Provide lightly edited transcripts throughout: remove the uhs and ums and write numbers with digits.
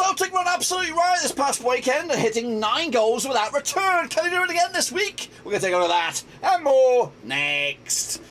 Celtic run absolutely right this past weekend, hitting 9 goals without return. Can they do it again this week? We're going to take a look at that and more next.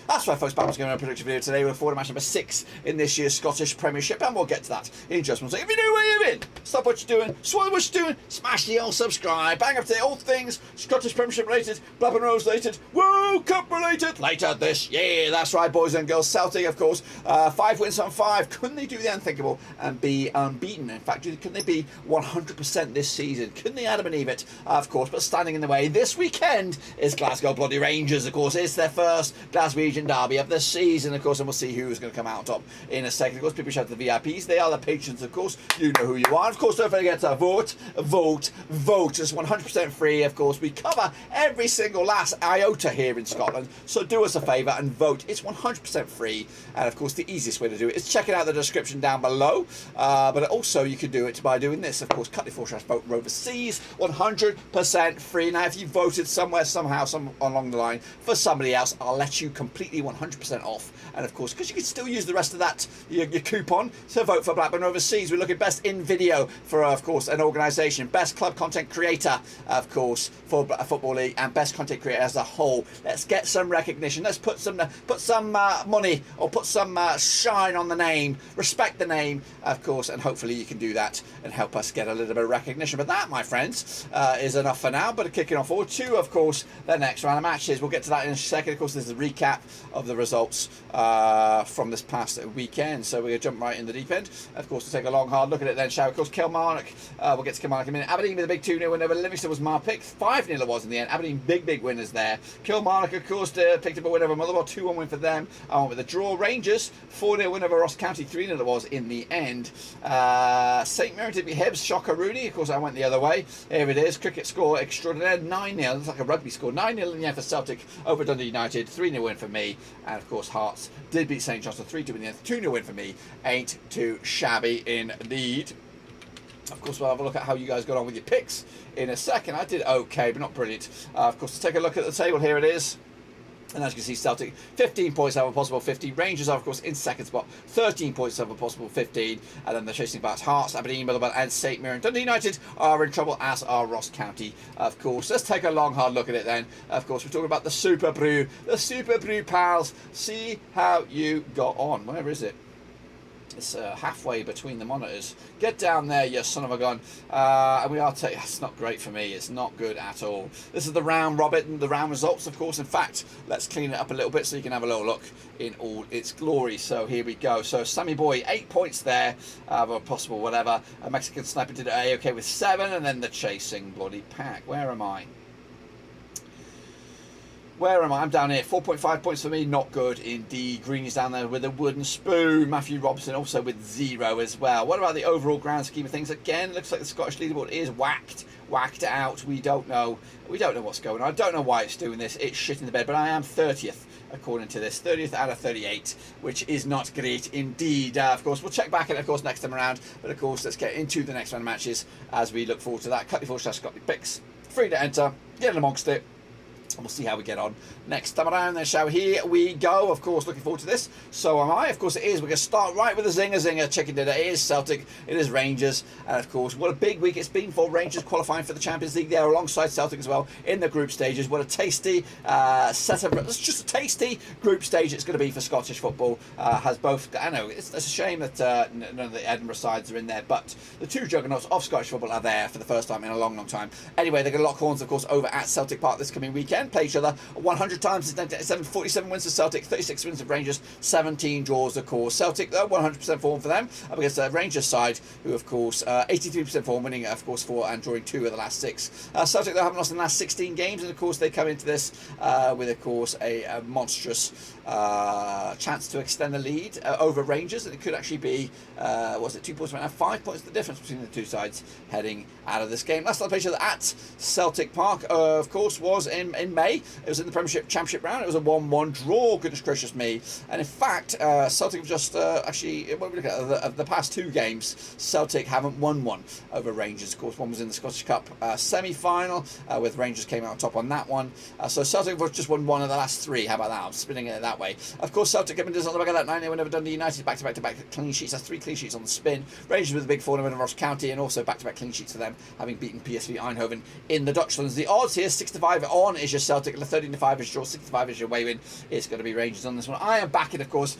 That's right, folks, back once again on a prediction video today. We're forward to match number 6 in this year's Scottish Premiership, and we'll get to that in just one second. If you're new where you're in, stop what you're doing, swallow what you're doing, smash the old subscribe, bang up to all things Scottish Premiership related, Blackburn Rose related, World Cup related, later this year. That's right, boys and girls. Celtic, of course, 5 wins on 5. Couldn't they do the unthinkable and be unbeaten? In fact, couldn't they be 100% this season? Couldn't they Adam and Eve it? Of course, but standing in the way this weekend is Glasgow Bloody Rangers, of course. It's their first Glaswegian derby of the season, of course, and we'll see who's going to come out on top in a second. Of course, people shout to the VIPs. They are the patrons, of course. You know who you are. Of course, don't forget to vote. It's 100% free, of course. We cover every single last iota here in Scotland, so do us a favour and vote. It's 100% free, and of course, the easiest way to do it is checking out the description down below. But also, you can do it by doing this, of course. cut.4/vote Roverseas, 100% free. Now, if you voted somewhere, somehow, along the line for somebody else, I'll let you completely 100% off, and of course, because you can still use the rest of that your coupon to vote for Blackburn Roverseas. We're looking best in video for, of course, an organisation, best club content creator, of course, for a football league, and best content creator as a whole. Let's get some recognition. Let's put some money, or put some shine on the name, respect the name, of course, and hopefully you can do that and help us get a little bit of recognition. But that, my friends, is enough for now. But kicking off forward to, of course, the next round of matches. We'll get to that in a second. Of course, there's a recap of the results from this past weekend, so we're going to jump right in the deep end. Of course, we'll take a long hard look at it then, shall we? Of course, Kilmarnock, we'll get to Kilmarnock in a minute. Aberdeen with a big 2-0 win over Livingston was my pick. 5-0 it was in the end. Aberdeen, big winners there. Kilmarnock, of course, picked up a win over Motherwell, 2-1 win for them. I went with a draw. Rangers, 4-0 win over Ross County, 3-0 it was in the end. St Mirren did beat Hibs, shocker Rooney. Of course, I went the other way. Here it is, cricket score extraordinaire, 9-0. Looks like a rugby score. 9-0 in the end for Celtic over Dundee United, 3-0 win for me. And of course, Hearts did beat St Johnstone 3-2 in the end. 2-0 win for me. Ain't too shabby indeed. Of course, we'll have a look at how you guys got on with your picks in a second. I did okay, but not brilliant. Of course, let's take a look at the table. Here it is. And as you can see, Celtic 15 points out of a possible 15. Rangers are, of course, in second spot, 13 points out of a possible 15. And then the chasing back Hearts, Aberdeen, Motherwell, and St Mirren. Dundee United are in trouble, as are Ross County, of course. Let's take a long, hard look at it then. Of course, we're talking about the Super Brew. The Super Brew pals. See how you got on. Where is it? It's halfway between the monitors. Get down there, you son of a gun. And we are taking... It's not great for me. It's not good at all. This is the round robin, the round results, of course. In fact, let's clean it up a little bit so you can have a little look in all its glory. So here we go. So Sammy Boy, 8 points there. Or possible whatever. A Mexican Sniper did A-OK with 7. And then the chasing bloody pack. Where am I? Where am I? I'm down here. 4.5 points for me. Not good indeed. Greeny's down there with a wooden spoon. Matthew Robson also with 0 as well. What about the overall grand scheme of things? Again, looks like the Scottish leaderboard is whacked out. We don't know. We don't know what's going on. I don't know why it's doing this. It's shit in the bed. But I am 30th according to this. 30th out of 38, which is not great indeed. Of course, we'll check back in, of course, next time around. But of course, let's get into the next round of matches as we look forward to that. cut.4/Scotland picks. Free to enter. Get amongst it. And we'll see how we get on next time around then, shall we? Here we go. Of course, looking forward to this. So am I. Of course it is. We're going to start right with a zinger chicken dinner. It is Celtic. It is Rangers. And of course, what a big week it's been for Rangers qualifying for the Champions League there alongside Celtic as well in the group stages. What a tasty set of... It's just a tasty group stage it's going to be for Scottish football. Has both... I know, it's a shame that none of the Edinburgh sides are in there, but the two juggernauts of Scottish football are there for the first time in a long time. Anyway, they're going to lock horns, of course, over at Celtic Park this coming weekend. Play each other 100 times since 1987, 47 wins for Celtic, 36 wins for Rangers, 17 draws, of course. Celtic, though, 100% form for them up against the Rangers side, who, of course, 83% form, winning, of course, 4 and drawing 2 of the last 6. Celtic, though, haven't lost in the last 16 games, and, of course, they come into this with, of course, a monstrous chance to extend the lead over Rangers, and it could actually be, was it 2 points right now? 5 points the difference between the two sides heading out of this game. Last time I played each other at Celtic Park, of course, was in in May. It was in the Premiership Championship round. It was a 1-1 draw, goodness gracious me. And in fact, Celtic have just actually, when we look at the past 2 games, Celtic haven't won one over Rangers. Of course, one was in the Scottish Cup semi-final, with Rangers came out on top on that one. So Celtic have just won 1 of the last 3. How about that? I'm spinning it that way. Of course, Celtic have been on the back of that 9-0 win over Dundee United, back-to-back clean sheets. That's 3 clean sheets on the spin. Rangers with a big 4-0 win over Ross County, and also back-to-back clean sheets for them, having beaten PSV Eindhoven in the Dutchlands. The odds here, 6-5 on is your Celtic, 13-5 is your draw, 6-5 is your away win. It's going to be Rangers on this one. I am backing, of course.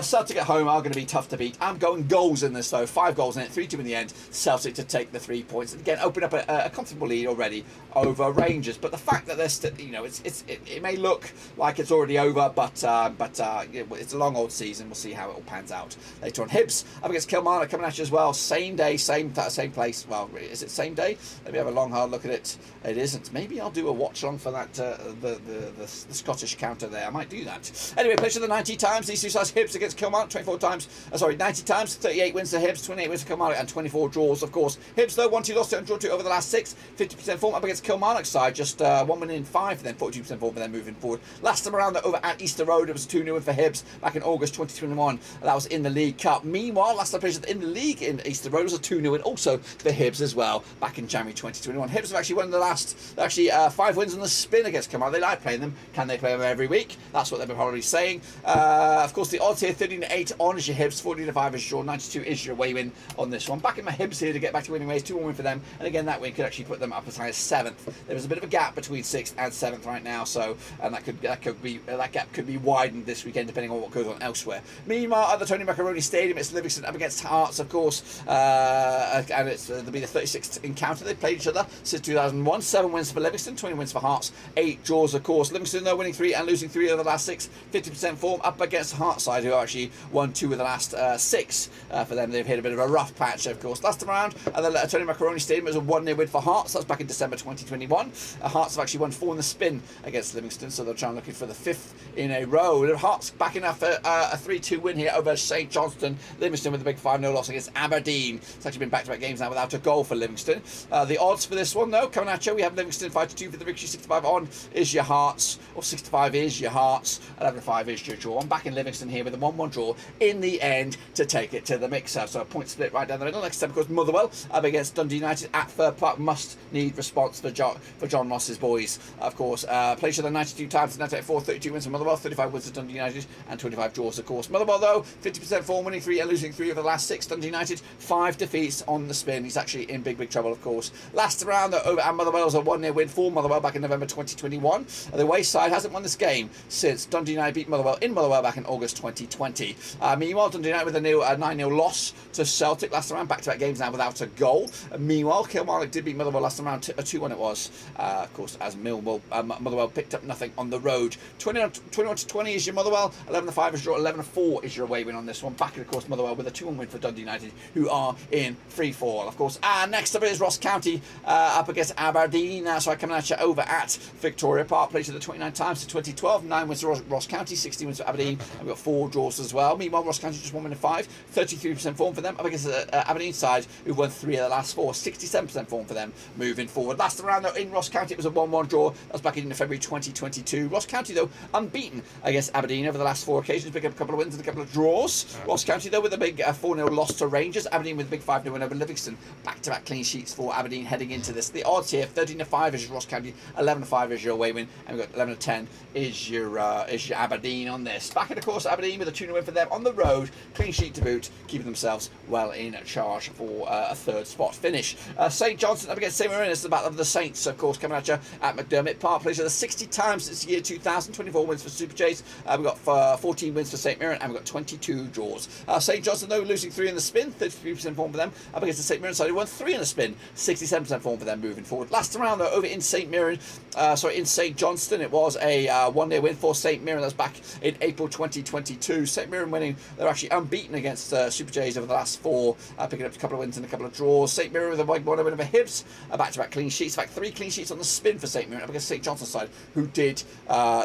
Celtic at home are going to be tough to beat. I'm going goals in this though. 5 goals in it, 3-2 in the end. Celtic to take the 3 points. And again, open up a comfortable lead already over Rangers. But the fact that they're still, it may look like it's already over, but it's a long old season. We'll see how it all pans out later on. Hibs up against Kilmarnock coming at you as well. Same day, same place. Well, is it same day? Let me have a long hard look at it. It isn't. Maybe I'll do a watch along for that the Scottish counter there. I might do that. Anyway, played the 90 times. These two sides, Hibs against Kilmarnock, 24 times. 90 times. 38 wins to Hibs, 28 wins to Kilmarnock, and 24 draws. Of course, Hibs though 1-2 lost to and draw 2 over the last 6. 50% form up against Kilmarnock side, just 1 win in 5 for them, 42% form for them moving forward. Last time around, though, over at Easter Road, it was 2-0 win for Hibs back in August 2021. That was in the League Cup. Meanwhile, last time played in the league in Easter Road was a 2-0 win also for Hibs as well back in January 2021. Hibs have actually won the last 5 wins on the spin against Kilmarnock. They like playing them. Can they play them every week? That's what they've been probably saying. Of course, the odds here, 13-8 on is your Hibs, 14-5 is your 92 is your away win on this one. Backing my Hibs here to get back to winning ways, 2-1 win for them, and again that win could actually put them up as high as 7th. There was a bit of a gap between 6th and 7th right now, so that gap could be widened this weekend depending on what goes on elsewhere. Meanwhile, at the Tony Macaroni Stadium, it's Livingston up against Hearts, of course, and it'll be the 36th encounter they played each other since 2001. 7 wins for Livingston, 20 wins for Hearts, 8 draws, of course. Livingston though winning 3 and losing 3 of the last 6, 50% form up against Hearts side, who actually won 2 of the last 6 for them. They've hit a bit of a rough patch, of course. Last time around at the Tony Macaroni Stadium, it was a 1-0 win for Hearts. That was back in December 2021. Hearts have actually won 4 in the spin against Livingston, so they're trying looking for the 5th in a row. Hearts backing up a 3-2 win here over St Johnstone. Livingston with a big 5-0 loss against Aberdeen. It's actually been back-to-back games now without a goal for Livingston. The odds for this one though, coming at you, we have Livingston 5-2 for the victory, 65 on is your Hearts, or 65 is your Hearts, 11-5 is your draw. I'm back in Livingston here with a 1-1 draw in the end to take it to the mixer. So a point split right down the middle. Next time, of course, Motherwell up against Dundee United at Fir Park. Must need response for John Ross's boys. Of course, played each other 92 times, 94, 32 wins for Motherwell, 35 wins for Dundee United, and 25 draws, of course. Motherwell though, 50% form, winning 3 and losing 3 over the last 6. Dundee United, 5 defeats on the spin. He's actually in big trouble, of course. Last round though, over at Motherwell was a 1-0 win for Motherwell back in November 2021. The away side hasn't won this game since Dundee United beat Motherwell in Motherwell back in August 2020. Meanwhile, Dundee United with a 9-0 loss to Celtic last round, back-to-back games now without a goal. Meanwhile, Kilmarnock did beat Motherwell last round, a 2-1 it was, of course, as Motherwell picked up nothing on the road. 21-20 is your Motherwell, 11-5 is your draw, 11-4 is your away win on this one. Back, of course, Motherwell with a 2-1 win for Dundee United, who are in free fall, of course. Next up is Ross County up against Aberdeen. So I coming at you over at Victoria Park. Played the 29 times to 2012, 9 wins for Ross County, 16 wins for Aberdeen, and we've got 4 draws as well. Meanwhile, Ross County just 1 win in 5, 33% form for them up against the Aberdeen side, who've won 3 of the last 4, 67% form for them moving forward. Last round though in Ross County, it was a 1-1 draw. That was back in February 2022. Ross County though unbeaten against Aberdeen over the last 4 occasions, picking up a couple of wins and a couple of draws. Ross County though with a big 4-0 loss to Rangers. Aberdeen with a big 5-0 win over Livingston. Back-to-back clean sheets for Aberdeen heading into this. The odds here, 13-5 is your Ross County, 11-5 is your away win, and we've got 11-10 is your Aberdeen on this. Back in, of course, Aberdeen with a 2-0 win for them on the road, clean sheet to boot, keeping themselves well in charge for a 3rd spot finish. St Johnstone up against St Mirren. It's the Battle of the Saints, of course, coming at you at McDermott Park. Plays the 60 times since the year 2000, 24 wins for Super Jays. We've got 14 wins for St Mirren, and we've got 22 draws. St Johnstone though losing 3 in the spin, 33% form for them up against the St Mirren side, who won 3 in the spin, 67% form for them moving forward. Last round though over in St Mirren, in St Johnstone, it was a 1-0 win for St Mirren. That's back in April 2022. St Mirren winning, they're actually unbeaten against Super Jays over the last 4, picking up a couple of wins and a couple of draws. St Mirren with a 1-0 win over Hibs, back-to-back clean sheets. In fact, 3 clean sheets on the spin for St Mirren up against St Johnstone side, who did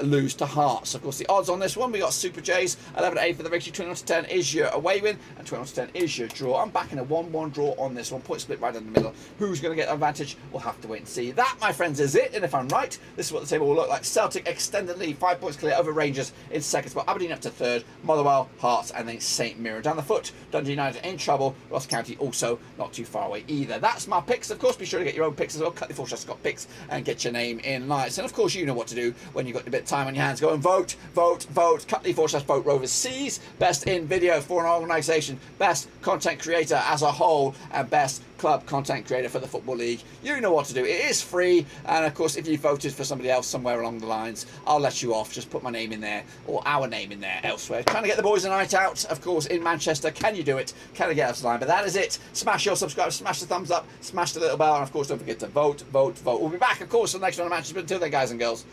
lose to Hearts. Of course, the odds on this one, we got Super Jays, 11-8 for the victory, 21-10 is your away win, and 21-10 is your draw. I'm backing a 1-1 draw on this one, point split right in the middle. Who's going to get advantage? We'll have to wait and see. That, my friends, is it. And if I'm right, This is what the table will look like. Celtic extended lead, 5 points clear over Rangers in second spot. Aberdeen up to third. Motherwell, Hearts, and then St Mirren down the foot. Dundee United in trouble. Ross County also not too far away either. That's my picks. Of course, be sure to get your own picks as well. Cut the Forshire Scott picks and get your name in lights. And of course, you know what to do when you've got a bit of time on your hands. Go and vote, vote, vote. Cut the Forshire vote Roverseas. Best in video for an organisation. Best content creator as a whole. And best club content creator for the Football League. You know what to do. It is free. And of course, if you voted for somebody else somewhere along the lines, I'll let you off. Just put my name in there or our name in there elsewhere. Trying to get the boys a night out, of course, in Manchester. Can you do it? Can I get us the line? But that is it. Smash your subscribe, smash the thumbs up, smash the little bell, and of course, don't forget to vote, vote, vote. We'll be back, of course, for the next one of Manchester. But until then, guys and girls,